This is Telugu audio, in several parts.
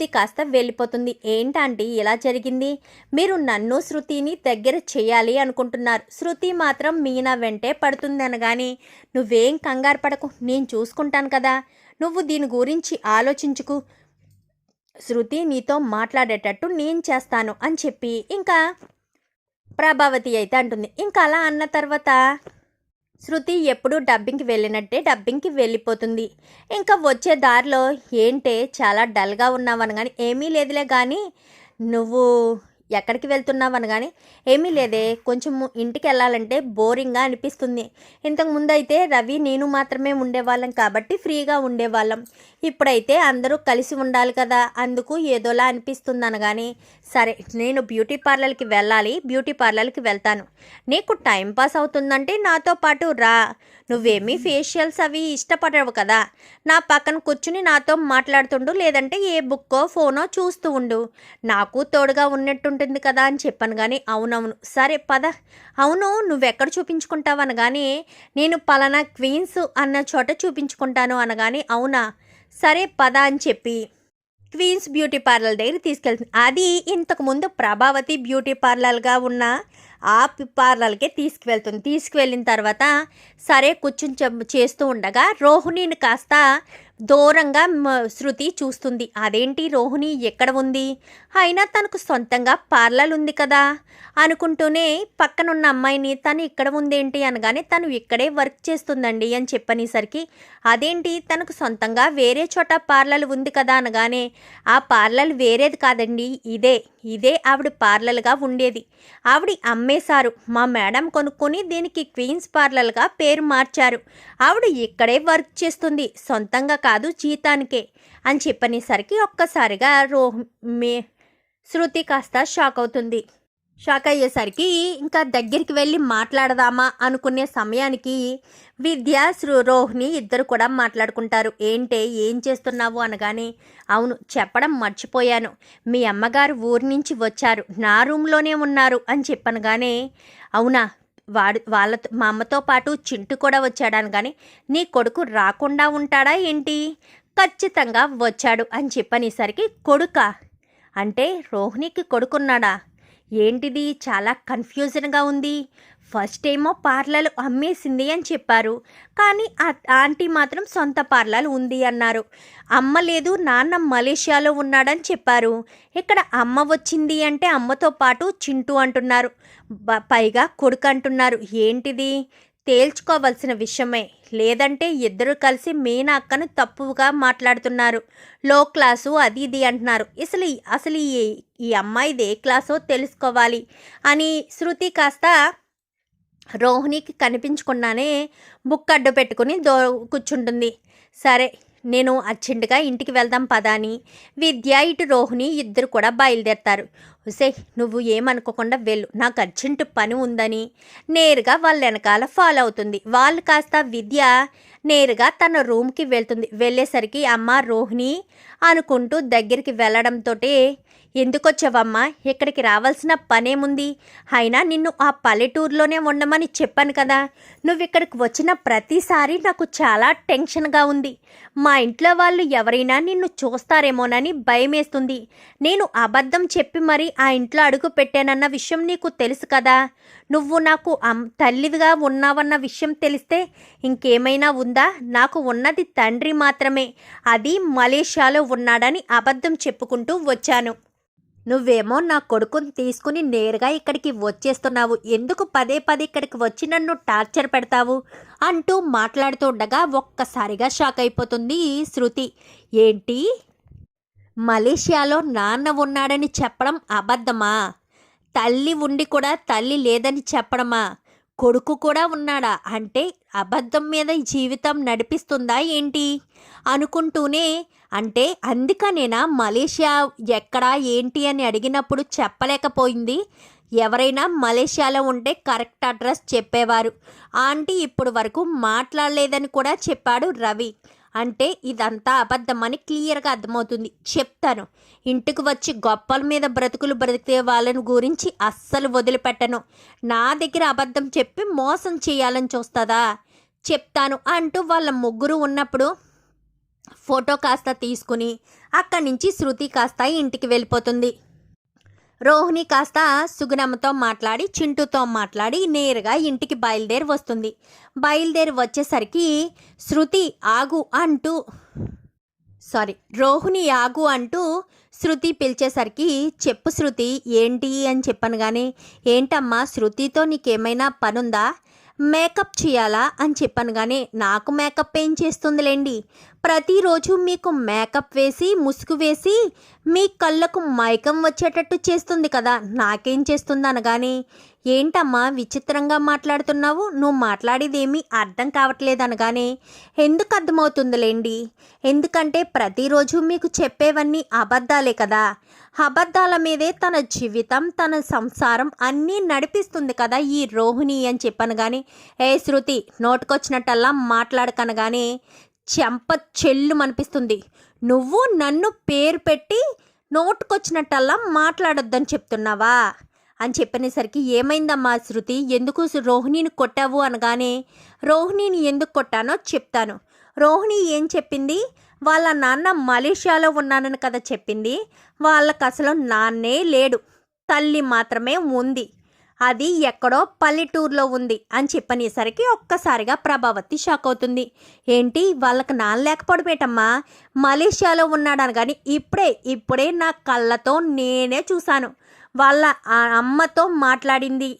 శృతి కాస్త వెళ్ళిపోతుంది. ఏంటంటే ఇలా జరిగింది? మీరు నన్ను శృతిని దగ్గర చేయాలి అనుకుంటున్నారు. శృతి మాత్రం మీనా వెంటే పడుతుంది అనగాని, నువ్వేం కంగారు పడకు, నేను చూసుకుంటాను కదా, నువ్వు దీని గురించి ఆలోచించుకు, శృతి నీతో మాట్లాడేటట్టు నేను చేస్తాను అని చెప్పి ఇంకా ప్రభావతి అయితే అంటుంది. ఇంకా అలా అన్న తర్వాత శృతి ఎప్పుడు డబ్బింగ్కి వెళ్ళినట్టే డబ్బింగ్కి వెళ్ళిపోతుంది. ఇంకా వచ్చే దారిలో ఏంటే చాలా డల్గా ఉన్నావని కానీ, ఏమీ లేదులే కానీ నువ్వు ఎక్కడికి వెళ్తున్నావు అనగానే, ఏమీ లేదే, కొంచెం ఇంటికి వెళ్ళాలంటే బోరింగ్గా అనిపిస్తుంది. ఇంతకుముందు అయితే రవి నేను మాత్రమే ఉండేవాళ్ళం కాబట్టి ఫ్రీగా ఉండేవాళ్ళం. ఇప్పుడైతే అందరూ కలిసి ఉండాలి కదా, అందుకు ఏదోలా అనిపిస్తుంది అనగానే, సరే నేను బ్యూటీ పార్లర్కి వెళ్ళాలి, బ్యూటీ పార్లర్కి వెళ్తాను, నీకు టైంపాస్ అవుతుందంటే నాతో పాటు రా, నువ్వేమీ ఫేషియల్స్ అవి ఇష్టపడవు కదా, నా పక్కన కూర్చుని నాతో మాట్లాడుతుండు, లేదంటే ఏ బుక్కో ఫోనో చూస్తూ ఉండు, నాకు తోడుగా ఉన్నట్టుంటుంది కదా అని చెప్పాను. కానీ అవునవును సరే పద, అవును నువ్వెక్కడ చూపించుకుంటావు అనగానే, నేను పలానా క్వీన్స్ అన్న చోట చూపించుకుంటాను అనగానే, అవునా సరే పద అని చెప్పి క్వీన్స్ బ్యూటీ పార్లర్ దగ్గర తీసుకెళ్తుంది. అది ఇంతకుముందు ప్రభావతి బ్యూటీ పార్లర్గా ఉన్న ఆ పార్లర్కే తీసుకువెళ్తుంది. తీసుకువెళ్ళిన తర్వాత సరే కూర్చుని చేస్తూ ఉండగా రోహిణిని కాస్త దూరంగా శృతి చూస్తుంది. అదేంటి రోహిణి ఎక్కడ ఉంది, అయినా తనకు సొంతంగా పార్లర్ ఉంది కదా అనుకుంటూనే పక్కనున్న అమ్మాయిని తను ఇక్కడ ఉందేంటి అనగానే, తను ఇక్కడే వర్క్ చేస్తుందండి అని చెప్పనేసరికి, అదేంటి తనకు సొంతంగా వేరే చోట పార్లర్ ఉంది కదా అనగానే, ఆ పార్లర్ వేరేది కాదండి, ఇదే ఆవిడ పార్లర్గా ఉండేది, ఆవిడ అమ్మేశారు, మా మేడం కొనుక్కొని దీనికి క్వీన్స్ పార్లర్గా పేరు మార్చారు, ఆవిడ ఇక్కడే వర్క్ చేస్తుంది, సొంతంగా కాదు జీతానికే అని చెప్పనేసరికి ఒక్కసారిగా శృతి కాస్త షాక్ అవుతుంది. షాక్ అయ్యేసరికి ఇంకా దగ్గరికి వెళ్ళి మాట్లాడదామా అనుకునే సమయానికి విద్య రోహిణి ఇద్దరు కూడా మాట్లాడుకుంటారు. ఏంటే ఏం చేస్తున్నావు అనగానే, అవును చెప్పడం మర్చిపోయాను, మీ అమ్మగారు ఊరి నుంచి వచ్చారు, నా రూమ్లోనే ఉన్నారు అని చెప్పనగానే, అవునా వాళ్ళతో మా అమ్మతో పాటు చింటూ కూడా వచ్చాడాను కానీ, నీ కొడుకు రాకుండా ఉంటాడా ఏంటి, ఖచ్చితంగా వచ్చాడు అని చెప్పనేసరికి, కొడుకా అంటే రోహిణికి కొడుకున్నాడా ఏంటిది, చాలా కన్ఫ్యూజన్గా ఉంది, ఫస్ట్ ఏమో పార్లర్ అమ్మేసింది అని చెప్పారు, కానీ ఆంటీ మాత్రం సొంత పార్లర్ ఉంది అన్నారు, అమ్మ లేదు నాన్న మలేషియాలో ఉన్నాడని చెప్పారు, ఇక్కడ అమ్మ వచ్చింది అంటే అమ్మతో పాటు చింటూ అంటున్నారు, పైగా కొడుకు అంటున్నారు, ఏంటిది తేల్చుకోవాల్సిన విషయమే, లేదంటే ఇద్దరు కలిసి మీనా అక్కను తప్పుగా మాట్లాడుతున్నారు, లో క్లాసు అది ఇది అంటున్నారు, అసలు ఈ అమ్మాయిది ఏ క్లాసో తెలుసుకోవాలి అని శృతి కాస్త రోహిణికి కనిపించకుండానే బుక్ అడ్డు పెట్టుకుని కూర్చుంటుంది. సరే నేను అర్జెంటుగా ఇంటికి వెళ్దాం పదా అని విద్య ఇటు రోహిణి ఇద్దరు కూడా బయలుదేరతారు. ఉసే నువ్వు ఏమనుకోకుండా వెళ్ళు, నాకు అర్జెంటు పని ఉందని నేరుగా వాళ్ళ వెనకాల ఫాలో అవుతుంది. వాళ్ళు కాస్త విద్య నేరుగా తన రూమ్కి వెళ్తుంది. వెళ్ళేసరికి అమ్మ రోహిణి అనుకుంటూ దగ్గరికి వెళ్ళడంతో, ఎందుకు వచ్చావమ్మా, ఇక్కడికి రావాల్సిన పనేముంది, అయినా నిన్ను ఆ పల్లెటూరులోనే ఉండమని చెప్పాను కదా, నువ్వు ఇక్కడికి వచ్చిన ప్రతిసారి నాకు చాలా టెన్షన్గా ఉంది, మా ఇంట్లో వాళ్ళు ఎవరైనా నిన్ను చూస్తారేమోనని భయమేస్తుంది, నేను అబద్ధం చెప్పి మరి ఆ ఇంట్లో అడుగు పెట్టానన్న విషయం నీకు తెలుసు కదా, నువ్వు నాకు తల్లివిగా ఉన్నావన్న విషయం తెలిస్తే ఇంకేమైనా ఉందా, నాకు ఉన్నది తండ్రి మాత్రమే, అది మలేషియాలో ఉన్నాడని అబద్ధం చెప్పుకుంటూ వచ్చాను, నువ్వేమో నా కొడుకుని తీసుకుని నేరుగా ఇక్కడికి వచ్చేస్తున్నావు, ఎందుకు పదే పదే ఇక్కడికి వచ్చి నన్ను టార్చర్ పెడతావు అంటూ మాట్లాడుతూ ఉండగా ఒక్కసారిగా షాక్ అయిపోతుంది శృతి. ఏంటి మలేషియాలో నాన్న ఉన్నాడని చెప్పడం అబద్ధమా, తల్లి ఉండి కూడా తల్లి లేదని చెప్పడమా, కొడుకు కూడా ఉన్నాడా అంటే అబద్ధం మీద జీవితం నడిపిస్తుందా ఏంటి అనుకుంటూనే, అంటే అందుకనేనా మలేషియా ఎక్కడా ఏంటి అని అడిగినప్పుడు చెప్పలేకపోయింది, ఎవరైనా మలేషియాలో ఉంటే కరెక్ట్ అడ్రస్ చెప్పేవారు, ఆంటీ ఇప్పుడు వరకు మాట్లాడలేదని కూడా చెప్పాడు రవి, అంటే ఇదంతా అబద్ధమని క్లియర్గా అర్థమవుతుంది, చెప్తాను, ఇంటికి వచ్చి గొప్పల మీద బ్రతుకులు బ్రతికే వాళ్ళని గురించి అస్సలు వదిలిపెట్టను, నా దగ్గర అబద్ధం చెప్పి మోసం చేయాలని చూస్తుందా చెప్తాను అంటూ వాళ్ళ ముగ్గురు ఉన్నప్పుడు ఫోటో కాస్త తీసుకుని అక్కడి నుంచి శృతి కాస్త ఇంటికి వెళ్ళిపోతుంది. రోహిణి కాస్త సుగుణమ్మతో మాట్లాడి చింటూతో మాట్లాడి నేరుగా ఇంటికి బయలుదేరి వచ్చేసరికి రోహిణి ఆగు అంటూ శృతి పిలిచేసరికి, చెప్పు శృతి ఏంటి అని చెప్పాను. కానీ ఏంటమ్మా శృతితో నీకేమైనా పనుందా, మేకప్ చేయాలా అని చెప్పాను. కానీ నాకు మేకప్ ఏం చేస్తుందిలేండి, ప్రతిరోజు మీకు మేకప్ వేసి ముసుగు వేసి మీ కళ్ళకు మైకం వచ్చేటట్టు చేస్తుంది కదా, నాకేం చేస్తుంది అనగానే, ఏంటమ్మా విచిత్రంగా మాట్లాడుతున్నావు, నువ్వు మాట్లాడేదేమీ అర్థం కావట్లేదు అనగానే, ఎందుకు అర్థమవుతుందిలేండి, ఎందుకంటే ప్రతిరోజు మీకు చెప్పేవన్నీ అబద్ధాలే కదా, అబద్ధాల మీదే తన జీవితం తన సంసారం అన్నీ నడిపిస్తుంది కదా ఈ రోహిణి అని చెప్పాను. కానీ ఏ శృతి నోటుకొచ్చినట్టల్లా మాట్లాడకనగానే చెంప చెల్లు అనిపిస్తుంది. నువ్వు నన్ను పేరు పెట్టి నోటుకొచ్చినట్టల్లా మాట్లాడొద్దని చెప్తున్నావా అని చెప్పనేసరికి, ఏమైందమ్మా శృతి, ఎందుకు రోహిణిని కొట్టావు అనగానే, రోహిణిని ఎందుకు కొట్టానో చెప్తాను. రోహిణి ఏం చెప్పింది, వాళ్ళ నాన్న మలేషియాలో ఉన్నానని కదా చెప్పింది, వాళ్ళకి అసలు నాన్నే లేడు, తల్లి మాత్రమే ఉంది, అది ఎక్కడో పల్లెటూరులో ఉంది అని చెప్పనేసరికి ఒక్కసారిగా ప్రభావతి షాక్ అవుతుంది. ఏంటి వాళ్ళకి నాన్న లేకపోవడమేటమ్మా, మలేషియాలో ఉన్నాడని కానీ ఇప్పుడే నా కళ్ళతో నేనే చూశాను, వాళ్ళ అమ్మతో మాట్లాడింది.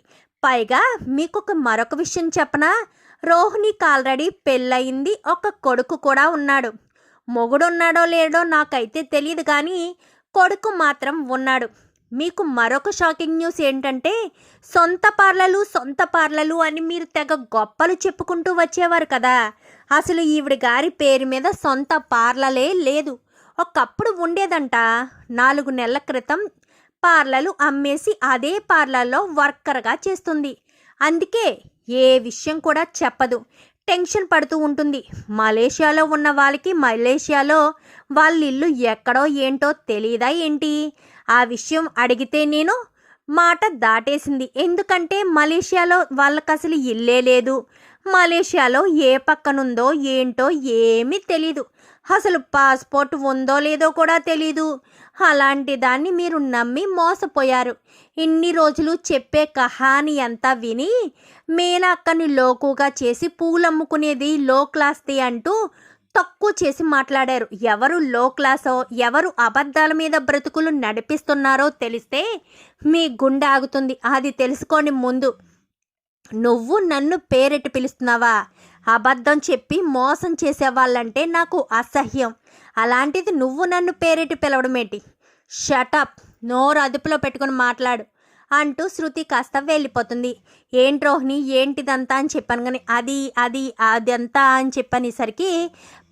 పైగా మీకు మరొక విషయం చెప్పనా, రోహిణికి ఆల్రెడీ పెళ్ళయింది, ఒక కొడుకు కూడా ఉన్నాడు, మొగుడున్నాడో లేడో నాకైతే తెలియదు కానీ కొడుకు మాత్రం ఉన్నాడు. మీకు మరొక షాకింగ్ న్యూస్ ఏంటంటే, సొంత పార్లలు అని మీరు తెగ గొప్పలు చెప్పుకుంటూ వచ్చేవారు కదా, అసలు ఈవిడ గారి పేరు మీద సొంత పార్లలే లేదు, ఒకప్పుడు ఉండేదంట. 4 నెలల క్రితం పార్లలు అమ్మేసి అదే పార్లర్లో వర్కర్గా చేస్తుంది. అందుకే ఏ విషయం కూడా చెప్పదు, టెన్షన్ పడుతూ ఉంటుంది. మలేషియాలో ఉన్న వాళ్ళకి మలేషియాలో వాళ్ళ ఇల్లు ఎక్కడో ఏంటో తెలియదా ఏంటి, ఆ విషయం అడిగితే నేను మాట దాటేసింది. ఎందుకంటే మలేషియాలో వాళ్ళకి అసలు ఇల్లే లేదు, మలేషియాలో ఏ పక్కనుందో ఏంటో ఏమీ తెలీదు, అసలు పాస్పోర్ట్ ఉందో లేదో కూడా తెలీదు. అలాంటి దాన్ని మీరు నమ్మి మోసపోయారు. ఇన్ని రోజులు చెప్పే కహాని అంతా విని మేనక్కని లోకుగా చేసి పూలమ్ముకునేది లో క్లాస్ది అంటూ తక్కువ చేసి మాట్లాడారు. ఎవరు లో క్లాసో, ఎవరు అబద్ధాల మీద బ్రతుకులు నడిపిస్తున్నారో తెలిస్తే మీ గుండె ఆగుతుంది. అది తెలుసుకోండి ముందు. నువ్వు నన్ను పేరెట్టి పిలుస్తున్నావా, అబద్ధం చెప్పి మోసం చేసేవాళ్ళంటే నాకు అసహ్యం, అలాంటిది నువ్వు నన్ను పేరెట్టి పిలవడమేంటి, షటప్, నోరు అదుపులో పెట్టుకుని మాట్లాడు అంటూ శృతి కాస్త వెళ్ళిపోతుంది. ఏంటి రోహిణి ఏంటిదంతా అని చెప్పాను. కానీ అదంతా అని చెప్పనేసరికి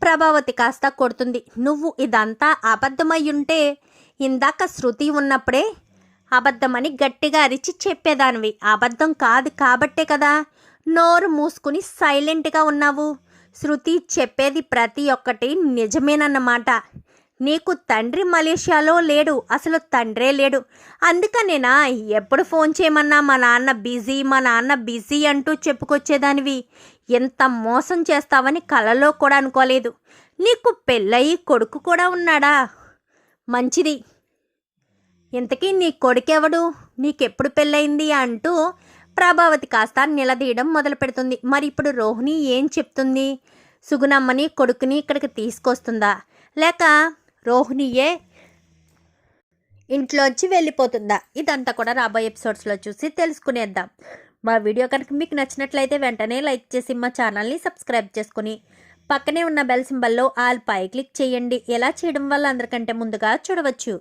ప్రభావతి కాస్త కొడుతుంది. నువ్వు ఇదంతా అబద్ధమయ్యుంటే ఇందాక శృతి ఉన్నప్పుడే అబద్ధమని గట్టిగా అరిచి చెప్పేదానివి, అబద్ధం కాదు కాబట్టే కదా నోరు మూసుకుని సైలెంట్గా ఉన్నావు. శృతి చెప్పేది ప్రతి ఒక్కటి నిజమేనన్నమాట. నీకు తండ్రి మలేషియాలో లేడు, అసలు తండ్రే లేడు. అందుకనేనా ఎప్పుడు ఫోన్ చేయమన్నా మా నాన్న బిజీ అంటూ చెప్పుకొచ్చేదానివి. ఎంత మోసం చేస్తావని కలలో కూడా అనుకోలేదు. నీకు పెళ్ళయి కొడుకు కూడా ఉన్నాడా, మంచిది. ఇంతకీ నీ కొడుకెవడు, నీకెప్పుడు పెళ్ళయింది అంటూ ప్రభావతి కాస్త నిలదీయడం మొదలు పెడుతుంది. మరి ఇప్పుడు రోహిణి ఏం చెప్తుంది, సుగుణమ్మని కొడుకుని ఇక్కడికి తీసుకొస్తుందా, లేక రోహిణియే ఇంట్లోంచి వెళ్ళిపోతుందా, ఇదంతా కూడా రాబోయే ఎపిసోడ్స్లో చూసి తెలుసుకునేద్దాం. మా వీడియో కనుక మీకు నచ్చినట్లయితే వెంటనే లైక్ చేసి మా ఛానల్ని సబ్స్క్రైబ్ చేసుకుని పక్కనే ఉన్న బెల్ సింబల్లో ఆల్ పై క్లిక్ చేయండి. ఎలా చేయడం వల్ల అందరికంటే ముందుగా చూడవచ్చు.